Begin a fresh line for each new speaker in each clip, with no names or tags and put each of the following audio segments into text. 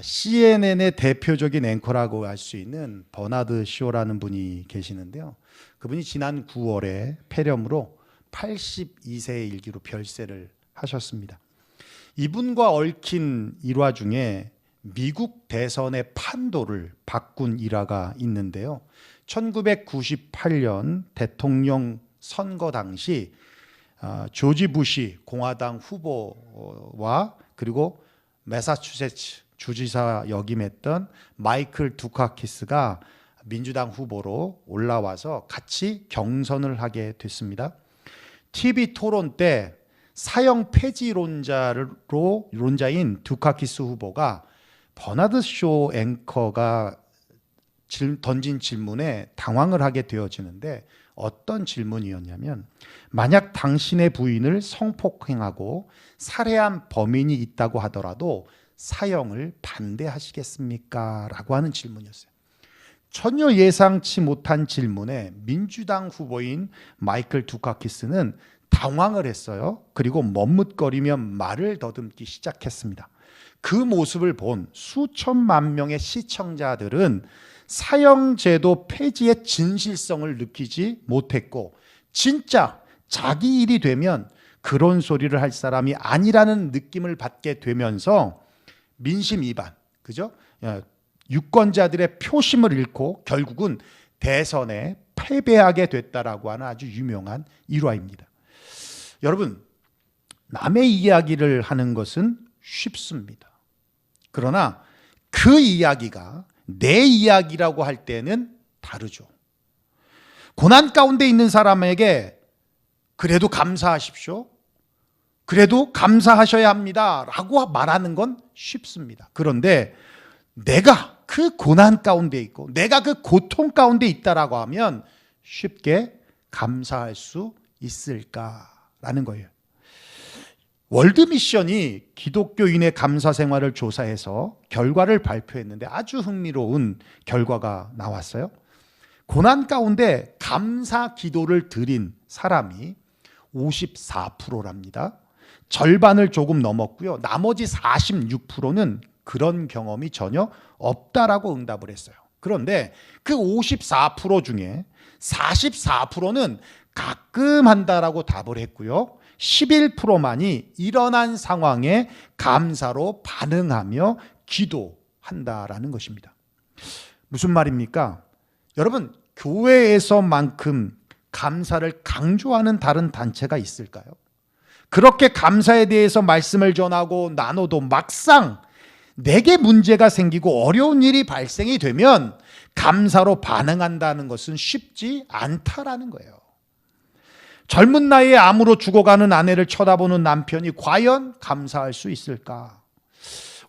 CNN의 대표적인 앵커라고 할 수 있는 버나드 쇼라는 분이 계시는데요. 그분이 지난 9월에 폐렴으로 82세의 일기로 별세를 하셨습니다. 이분과 얽힌 일화 중에 미국 대선의 판도를 바꾼 일화가 있는데요. 1998년 대통령 선거 당시 조지 부시 공화당 후보와 그리고 매사추세츠 주지사 역임했던 마이클 두카키스가 민주당 후보로 올라와서 같이 경선을 하게 됐습니다. TV 토론 때 사형 폐지론자인 두카키스 후보가 버나드 쇼 앵커가 던진 질문에 당황을 하게 되어지는데, 어떤 질문이었냐면, 만약 당신의 부인을 성폭행하고 살해한 범인이 있다고 하더라도 사형을 반대하시겠습니까? 라고 하는 질문이었어요. 전혀 예상치 못한 질문에 민주당 후보인 마이클 두카키스는 당황을 했어요. 그리고 머뭇거리며 말을 더듬기 시작했습니다. 그 모습을 본 수천만 명의 시청자들은 사형제도 폐지의 진실성을 느끼지 못했고, 진짜 자기 일이 되면 그런 소리를 할 사람이 아니라는 느낌을 받게 되면서 민심 위반, 그죠? 유권자들의 표심을 잃고 결국은 대선에 패배하게 됐다라고 하는 아주 유명한 일화입니다. 여러분, 남의 이야기를 하는 것은 쉽습니다. 그러나 그 이야기가 내 이야기라고 할 때는 다르죠. 고난 가운데 있는 사람에게 그래도 감사하십시오, 그래도 감사하셔야 합니다 라고 말하는 건 쉽습니다. 그런데 내가 그 고난 가운데 있고 내가 그 고통 가운데 있다라고 하면 쉽게 감사할 수 있을까라는 거예요. 월드미션이 기독교인의 감사 생활을 조사해서 결과를 발표했는데 아주 흥미로운 결과가 나왔어요. 고난 가운데 감사 기도를 드린 사람이 54%랍니다. 절반을 조금 넘었고요. 나머지 46%는 그런 경험이 전혀 없다라고 응답을 했어요. 그런데 그 54% 중에 44%는 가끔 한다라고 답을 했고요. 11%만이 일어난 상황에 감사로 반응하며 기도한다라는 것입니다. 무슨 말입니까? 여러분, 교회에서만큼 감사를 강조하는 다른 단체가 있을까요? 그렇게 감사에 대해서 말씀을 전하고 나눠도 막상 내게 문제가 생기고 어려운 일이 발생이 되면 감사로 반응한다는 것은 쉽지 않다라는 거예요. 젊은 나이에 암으로 죽어가는 아내를 쳐다보는 남편이 과연 감사할 수 있을까?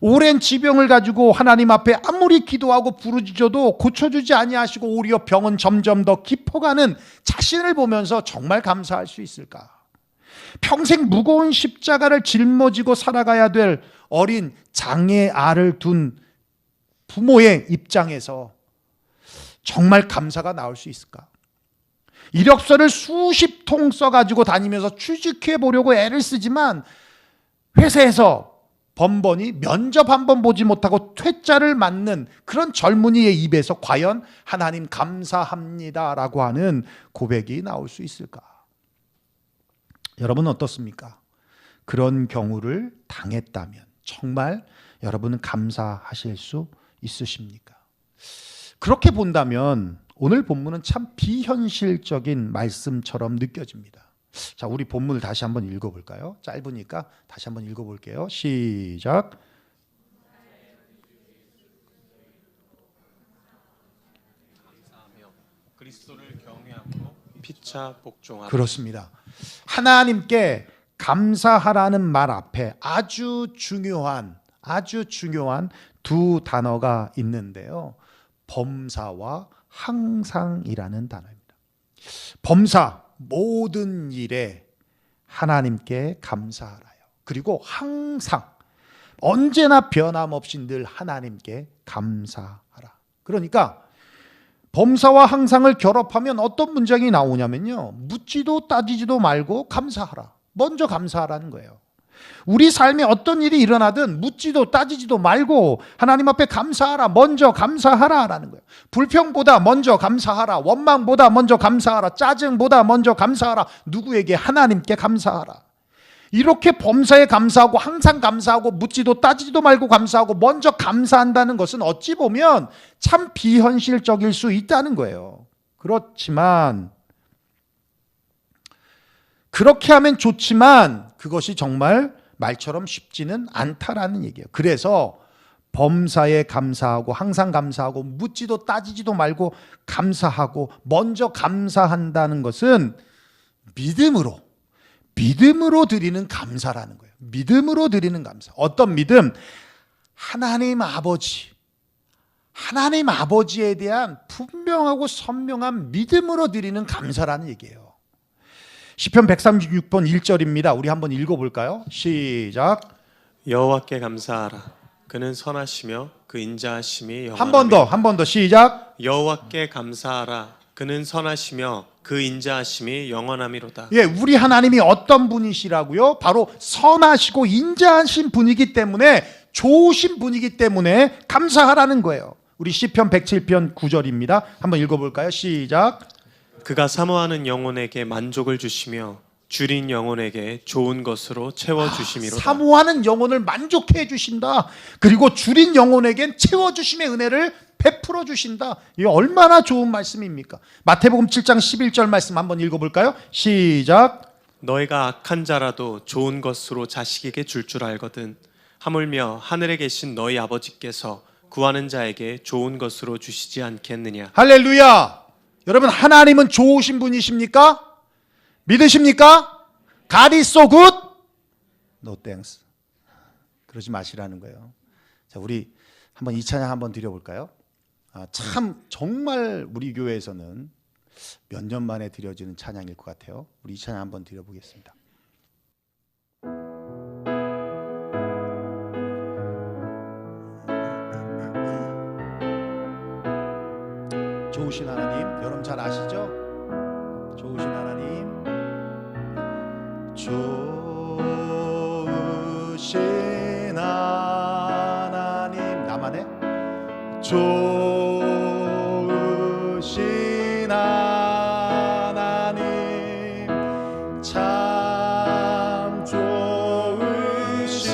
오랜 지병을 가지고 하나님 앞에 아무리 기도하고 부르짖어도 고쳐주지 아니하시고 오히려 병은 점점 더 깊어가는 자신을 보면서 정말 감사할 수 있을까? 평생 무거운 십자가를 짊어지고 살아가야 될 어린 장애 아를 둔 부모의 입장에서 정말 감사가 나올 수 있을까? 이력서를 수십 통 써가지고 다니면서 취직해 보려고 애를 쓰지만 회사에서 번번이 면접 한번 보지 못하고 퇴짜를 맞는 그런 젊은이의 입에서 과연 하나님 감사합니다라고 하는 고백이 나올 수 있을까? 여러분은 어떻습니까? 그런 경우를 당했다면 정말 여러분은 감사하실 수 있으십니까? 그렇게 본다면 오늘 본문은 참 비현실적인 말씀처럼 느껴집니다. 자, 우리 본문을 다시 한번 읽어볼까요? 짧으니까 다시 한번 읽어볼게요. 시작.
감사하며 그리스도를 경외하고 피차 복종하라.
그렇습니다. 하나님께 감사하라는 말 앞에 아주 중요한 두 단어가 있는데요. 범사와 항상이라는 단어입니다. 범사, 모든 일에 하나님께 감사하라요. 그리고 항상, 언제나 변함없이 늘 하나님께 감사하라. 그러니까 범사와 항상을 결합하면 어떤 문장이 나오냐면요, 묻지도 따지지도 말고 감사하라. 먼저 감사하라는 거예요. 우리 삶에 어떤 일이 일어나든 묻지도 따지지도 말고 하나님 앞에 감사하라. 먼저 감사하라라는 거예요. 불평보다 먼저 감사하라. 원망보다 먼저 감사하라. 짜증보다 먼저 감사하라. 누구에게? 하나님께 감사하라. 이렇게 범사에 감사하고 항상 감사하고 묻지도 따지지도 말고 감사하고 먼저 감사한다는 것은 어찌 보면 참 비현실적일 수 있다는 거예요. 그렇지만 그렇게 하면 좋지만 그것이 정말 말처럼 쉽지는 않다라는 얘기예요. 그래서 범사에 감사하고 항상 감사하고 묻지도 따지지도 말고 감사하고 먼저 감사한다는 것은 믿음으로 드리는 감사라는 거예요. 믿음으로 드리는 감사. 어떤 믿음? 하나님 아버지에 대한 분명하고 선명한 믿음으로 드리는 감사라는 얘기예요. 시편 136편 1절입니다. 우리 한번 읽어볼까요? 시작.
여호와께 감사하라. 그는 선하시며 그 인자하심이
한 번 더 시작.
여호와께 감사하라. 그는 선하시며 그 인자하심이 영원함이로다.
예, 우리 하나님이 어떤 분이시라고요? 바로 선하시고 인자하신 분이기 때문에, 좋으신 분이기 때문에 감사하라는 거예요. 우리 시편 107편 9절입니다. 한번 읽어볼까요? 시작.
그가 사모하는 영혼에게 만족을 주시며 줄인 영혼에게 좋은 것으로 채워주심이로다.
사모하는 영혼을 만족해 주신다. 그리고 줄인 영혼에겐 채워주심의 은혜를 베풀어 주신다. 이게 얼마나 좋은 말씀입니까? 마태복음 7장 11절 말씀 한번 읽어볼까요? 시작.
너희가 악한 자라도 좋은 것으로 자식에게 줄 알거든 하물며 하늘에 계신 너희 아버지께서 구하는 자에게 좋은 것으로 주시지 않겠느냐.
할렐루야. 여러분, 하나님은 좋으신 분이십니까? 믿으십니까? God is so good? No thanks. 그러지 마시라는 거예요. 자, 우리 한번 이 찬양 한번 드려볼까요? 참 정말 우리 교회에서는 몇 년 만에 드려지는 찬양일 것 같아요. 우리 이 찬양 한번 드려보겠습니다. 좋으신 하나님, 여러분 잘 아시죠? 좋으신 하나님, 좋으신 하나님, 나만 해? 좋으신 하나님, 참 좋으신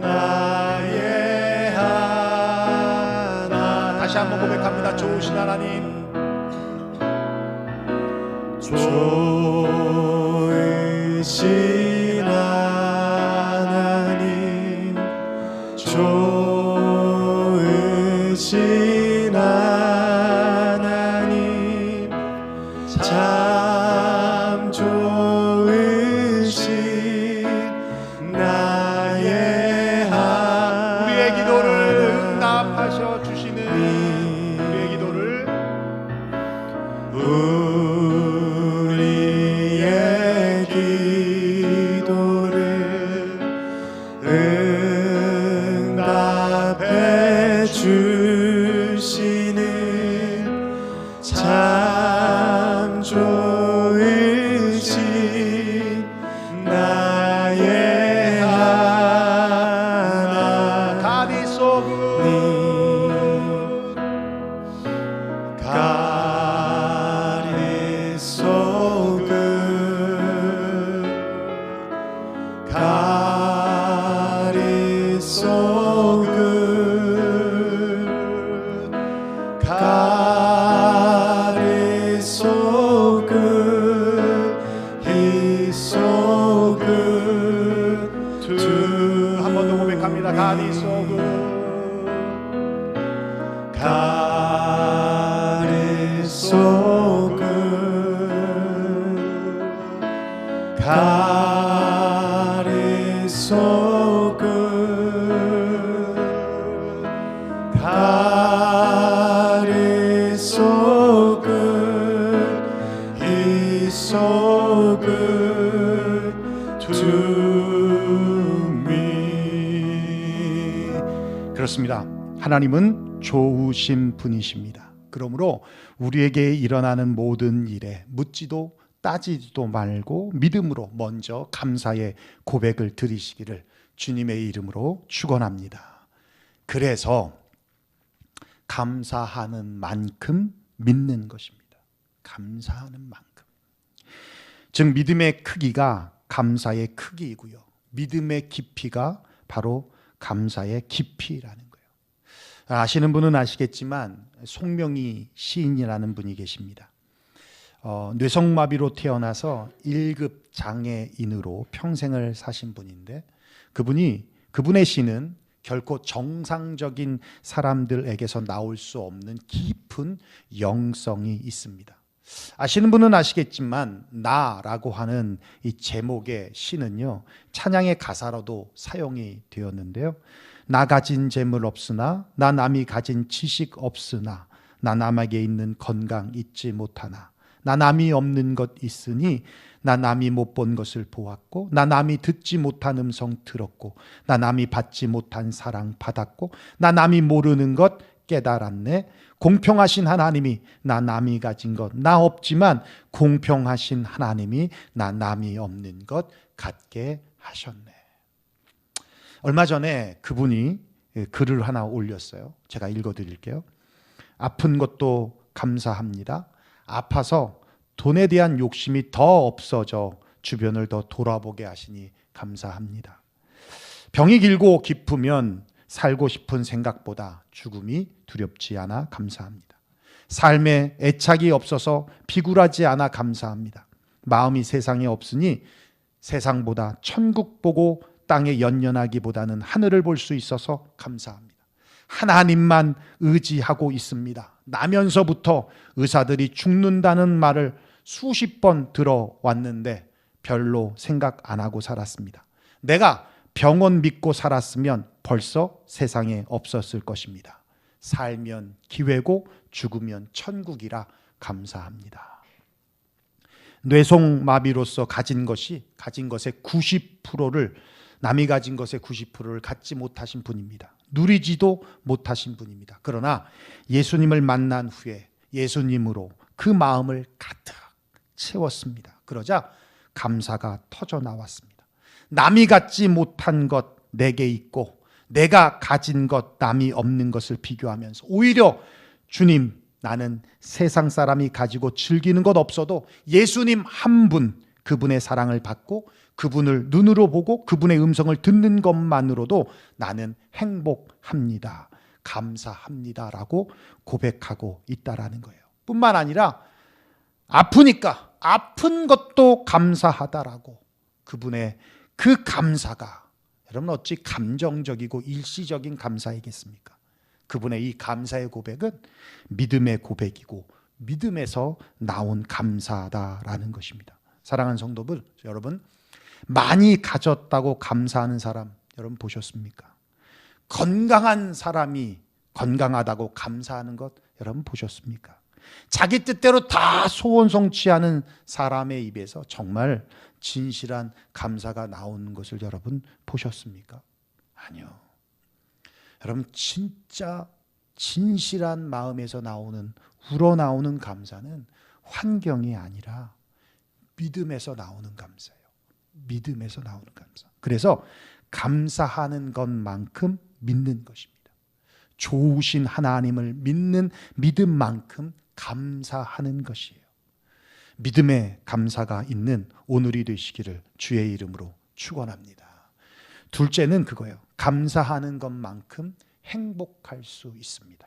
나의 하나님. 다시 한번 고백합니다. 좋으신 하나님, 좋으신 하나님, 좋으신 하나님, 참 좋으신 나의 하나님. 우리의 기도를 응답하셔 주시는 우리의 기도를, 우리의 기도를 응답해 주시는 참 좋으신 나의 하나님. God is so good. God is so good. God is so good. God is so good. He's so good to 한 번 더 고백합니다. God is so good. God is so good. God is so good. God is so good. He's so good to me. 그렇습니다. 하나님은 좋으신 분이십니다. 그러므로 우리에게 일어나는 모든 일에 묻지도 따지지도 말고 믿음으로 먼저 감사의 고백을 드리시기를 주님의 이름으로 축원합니다. 그래서 감사하는 만큼 믿는 것입니다. 감사하는 만큼. 즉 믿음의 크기가 감사의 크기이고요. 믿음의 깊이가 바로 감사의 깊이라는 거예요. 아시는 분은 아시겠지만 송명희 시인이라는 분이 계십니다. 뇌성마비로 태어나서 1급 장애인으로 평생을 사신 분인데 그분의 시는 결코 정상적인 사람들에게서 나올 수 없는 깊은 영성이 있습니다. 아시는 분은 아시겠지만 나라고 하는 이 제목의 시는요, 찬양의 가사로도 사용이 되었는데요. 나 가진 재물 없으나, 나 남이 가진 지식 없으나, 나 남에게 있는 건강 잊지 못하나, 나 남이 없는 것 있으니, 나 남이 못 본 것을 보았고, 나 남이 듣지 못한 음성 들었고, 나 남이 받지 못한 사랑 받았고, 나 남이 모르는 것 깨달았네. 공평하신 하나님이 나 남이 가진 것 나 없지만 공평하신 하나님이 나 남이 없는 것 갖게 하셨네. 얼마 전에 그분이 글을 하나 올렸어요. 제가 읽어드릴게요. 아픈 것도 감사합니다. 아파서 돈에 대한 욕심이 더 없어져 주변을 더 돌아보게 하시니 감사합니다. 병이 길고 깊으면 살고 싶은 생각보다 죽음이 두렵지 않아 감사합니다. 삶에 애착이 없어서 비굴하지 않아 감사합니다. 마음이 세상에 없으니 세상보다 천국 보고 땅에 연연하기보다는 하늘을 볼 수 있어서 감사합니다. 하나님만 의지하고 있습니다. 나면서부터 의사들이 죽는다는 말을 수십 번 들어왔는데 별로 생각 안 하고 살았습니다. 내가 병원 믿고 살았으면 벌써 세상에 없었을 것입니다. 살면 기회고 죽으면 천국이라 감사합니다. 뇌성마비로서 가진 것의 90%를 남이 가진 것의 90%를 갖지 못하신 분입니다. 누리지도 못하신 분입니다. 그러나 예수님을 만난 후에 예수님으로 그 마음을 가득 채웠습니다. 그러자 감사가 터져 나왔습니다. 남이 갖지 못한 것 내게 있고 내가 가진 것 남이 없는 것을 비교하면서 오히려 주님, 나는 세상 사람이 가지고 즐기는 것 없어도 예수님 한 분, 그분의 사랑을 받고 그분을 눈으로 보고 그분의 음성을 듣는 것만으로도 나는 행복합니다. 감사합니다라고 고백하고 있다라는 거예요. 뿐만 아니라 아프니까 아픈 것도 감사하다라고 그분의 그 감사가 여러분 어찌 감정적이고 일시적인 감사이겠습니까? 그분의 이 감사의 고백은 믿음의 고백이고 믿음에서 나온 감사다라는 것입니다. 사랑하는 성도들, 여러분 많이 가졌다고 감사하는 사람 여러분 보셨습니까? 건강한 사람이 건강하다고 감사하는 것 여러분 보셨습니까? 자기 뜻대로 다 소원 성취하는 사람의 입에서 정말 진실한 감사가 나오는 것을 여러분 보셨습니까? 아니요. 여러분 진짜 진실한 마음에서 나오는 우러나오는 감사는 환경이 아니라 믿음에서 나오는 감사예요. 믿음에서 나오는 감사. 그래서 감사하는 것만큼 믿는 것입니다. 좋으신 하나님을 믿는 믿음만큼 감사하는 것이에요. 믿음의 감사가 있는 오늘이 되시기를 주의 이름으로 축원합니다. 둘째는 그거예요. 감사하는 것만큼 행복할 수 있습니다.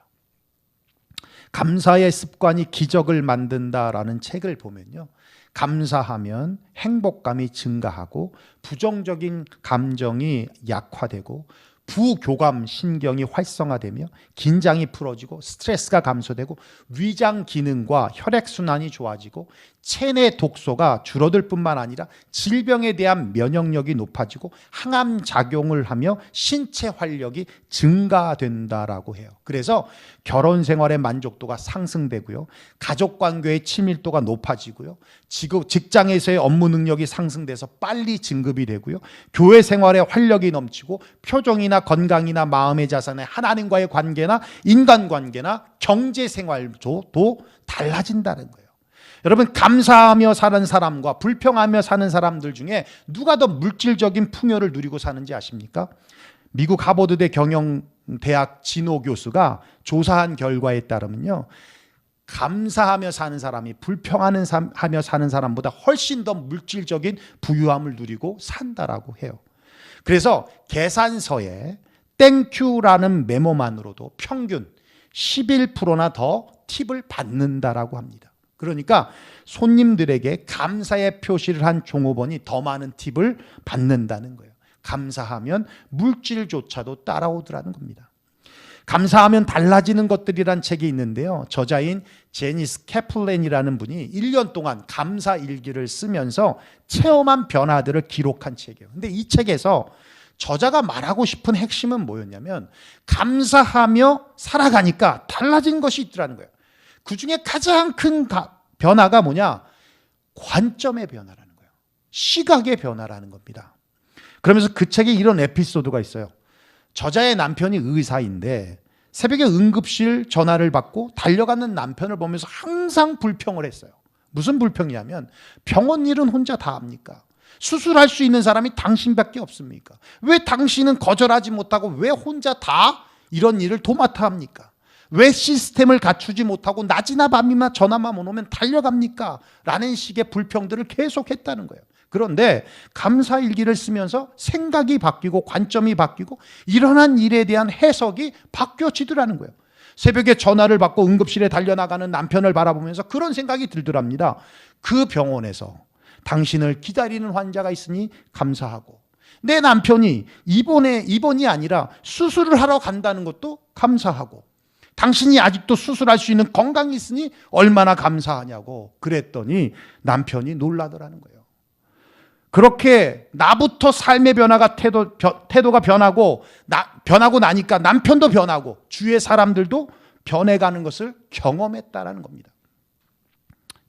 감사의 습관이 기적을 만든다라는 책을 보면요. 감사하면 행복감이 증가하고 부정적인 감정이 약화되고 부교감 신경이 활성화되며 긴장이 풀어지고 스트레스가 감소되고 위장 기능과 혈액순환이 좋아지고 체내 독소가 줄어들 뿐만 아니라 질병에 대한 면역력이 높아지고 항암 작용을 하며 신체 활력이 증가된다라고 해요. 그래서 결혼 생활의 만족도가 상승되고요. 가족 관계의 친밀도가 높아지고요. 직장에서의 업무 능력이 상승돼서 빨리 진급이 되고요. 교회 생활에 활력이 넘치고 표정이나 건강이나 마음의 자산에 하나님과의 관계나 인간관계나 경제생활도 달라진다는 거예요. 여러분, 감사하며 사는 사람과 불평하며 사는 사람들 중에 누가 더 물질적인 풍요를 누리고 사는지 아십니까? 미국 하버드대 경영대학 진호 교수가 조사한 결과에 따르면요, 감사하며 사는 사람이 불평하며 사는 사람보다 훨씬 더 물질적인 부유함을 누리고 산다라고 해요. 그래서 계산서에 땡큐라는 메모만으로도 평균 11%나 더 팁을 받는다라고 합니다. 그러니까 손님들에게 감사의 표시를 한 종업원이 더 많은 팁을 받는다는 거예요. 감사하면 물질조차도 따라오더라는 겁니다. 감사하면 달라지는 것들이란 책이 있는데요, 저자인 제니스 캐플랜이라는 분이 1년 동안 감사 일기를 쓰면서 체험한 변화들을 기록한 책이에요. 근데 이 책에서 저자가 말하고 싶은 핵심은 뭐였냐면, 감사하며 살아가니까 달라진 것이 있더라는 거예요. 그 중에 가장 큰 변화가 뭐냐? 관점의 변화라는 거예요. 시각의 변화라는 겁니다. 그러면서 그 책에 이런 에피소드가 있어요. 저자의 남편이 의사인데 새벽에 응급실 전화를 받고 달려가는 남편을 보면서 항상 불평을 했어요. 무슨 불평이냐면, 병원 일은 혼자 다 합니까? 수술할 수 있는 사람이 당신밖에 없습니까? 왜 당신은 거절하지 못하고 왜 혼자 다 이런 일을 도맡아 합니까? 왜 시스템을 갖추지 못하고 낮이나 밤이나 전화만 오면 달려갑니까? 라는 식의 불평들을 계속했다는 거예요. 그런데 감사일기를 쓰면서 생각이 바뀌고 관점이 바뀌고 일어난 일에 대한 해석이 바뀌어지더라는 거예요. 새벽에 전화를 받고 응급실에 달려나가는 남편을 바라보면서 그런 생각이 들더랍니다. 그 병원에서 당신을 기다리는 환자가 있으니 감사하고, 내 남편이 입원이 아니라 수술을 하러 간다는 것도 감사하고, 당신이 아직도 수술할 수 있는 건강이 있으니 얼마나 감사하냐고 그랬더니 남편이 놀라더라는 거예요. 그렇게 나부터 삶의 변화가 태도가 변하고 나니까 남편도 변하고 주위의 사람들도 변해가는 것을 경험했다라는 겁니다.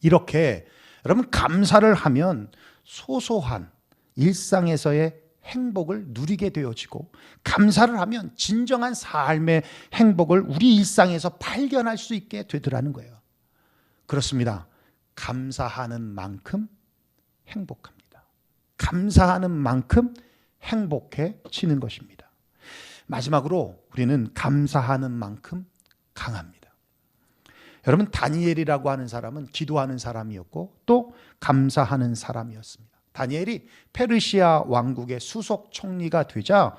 이렇게 여러분, 감사를 하면 소소한 일상에서의 행복을 누리게 되어지고, 감사를 하면 진정한 삶의 행복을 우리 일상에서 발견할 수 있게 되더라는 거예요. 그렇습니다. 감사하는 만큼 행복합니다. 감사하는 만큼 행복해지는 것입니다. 마지막으로 우리는 감사하는 만큼 강합니다. 여러분, 다니엘이라고 하는 사람은 기도하는 사람이었고 또 감사하는 사람이었습니다. 다니엘이 페르시아 왕국의 수석 총리가 되자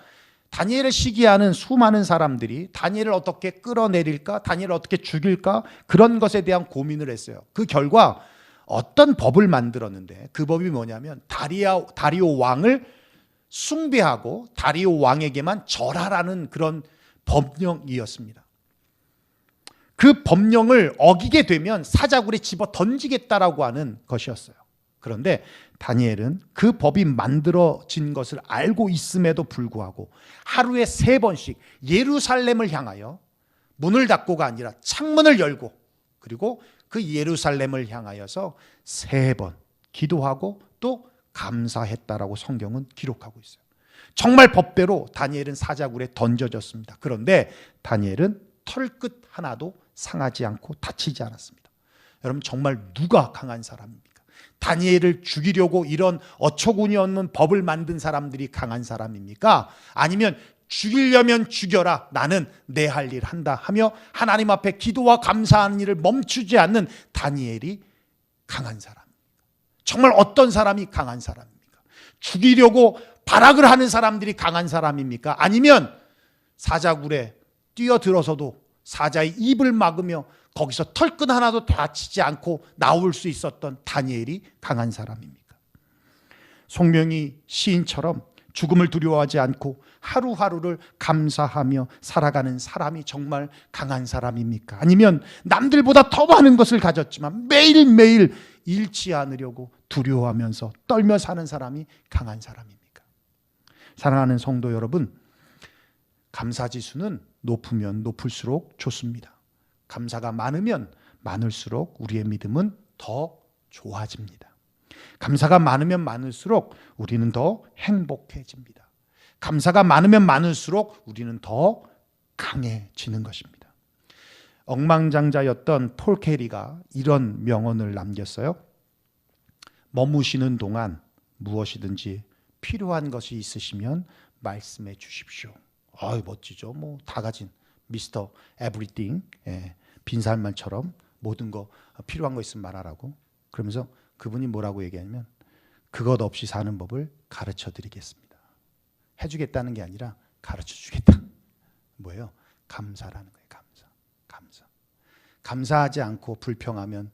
다니엘을 시기하는 수많은 사람들이 다니엘을 어떻게 끌어내릴까, 다니엘을 어떻게 죽일까, 그런 것에 대한 고민을 했어요. 그 결과 어떤 법을 만들었는데, 그 법이 뭐냐면 다리오 왕을 숭배하고 다리오 왕에게만 절하라는 그런 법령이었습니다. 그 법령을 어기게 되면 사자굴에 집어 던지겠다라고 하는 것이었어요. 그런데 다니엘은 그 법이 만들어진 것을 알고 있음에도 불구하고 하루에 3번씩 예루살렘을 향하여 문을 닫고가 아니라 창문을 열고, 그리고 그 예루살렘을 향하여서 3번 기도하고 또 감사했다라고 성경은 기록하고 있어요. 정말 법대로 다니엘은 사자굴에 던져졌습니다. 그런데 다니엘은 털끝 하나도 상하지 않고 다치지 않았습니다. 여러분, 정말 누가 강한 사람입니까? 다니엘을 죽이려고 이런 어처구니 없는 법을 만든 사람들이 강한 사람입니까? 아니면 죽이려면 죽여라, 나는 내 할 일 한다 하며 하나님 앞에 기도와 감사하는 일을 멈추지 않는 다니엘이 강한 사람입니까? 정말 어떤 사람이 강한 사람입니까? 죽이려고 발악을 하는 사람들이 강한 사람입니까? 아니면 사자굴에 뛰어들어서도 사자의 입을 막으며 거기서 털끝 하나도 다치지 않고 나올 수 있었던 다니엘이 강한 사람입니까? 송명이 시인처럼 죽음을 두려워하지 않고 하루하루를 감사하며 살아가는 사람이 정말 강한 사람입니까? 아니면 남들보다 더 많은 것을 가졌지만 매일매일 잃지 않으려고 두려워하면서 떨며 사는 사람이 강한 사람입니까? 사랑하는 성도 여러분, 감사지수는 높으면 높을수록 좋습니다. 감사가 많으면 많을수록 우리의 믿음은 더 좋아집니다. 감사가 많으면 많을수록 우리는 더 행복해집니다. 감사가 많으면 많을수록 우리는 더 강해지는 것입니다. 억망장자였던 폴 캐리가 이런 명언을 남겼어요. 머무시는 동안 무엇이든지 필요한 것이 있으시면 말씀해 주십시오. 아유, 멋지죠. 뭐 다 가진 미스터 에브리띵, 빈살만처럼 모든 거 필요한 거 있으면 말하라고. 그러면서 그분이 뭐라고 얘기하냐면 그것 없이 사는 법을 가르쳐 드리겠습니다. 해주겠다는 게 아니라 가르쳐 주겠다. 뭐예요? 감사라는 거예요. 감사. 감사하지 않고 불평하면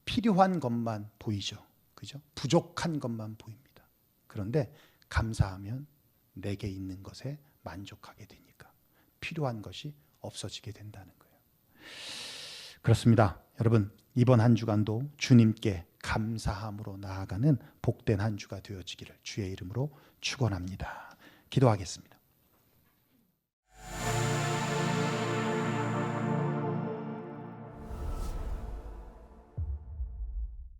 필요한 것만 보이죠. 그죠? 부족한 것만 보입니다. 그런데 감사하면 내게 있는 것에 만족하게 되니까 필요한 것이 없어지게 된다는 거예요. 그렇습니다. 여러분, 이번 한 주간도 주님께 감사함으로 나아가는 복된 한 주가 되어지기를 주의 이름으로 축원합니다. 기도하겠습니다.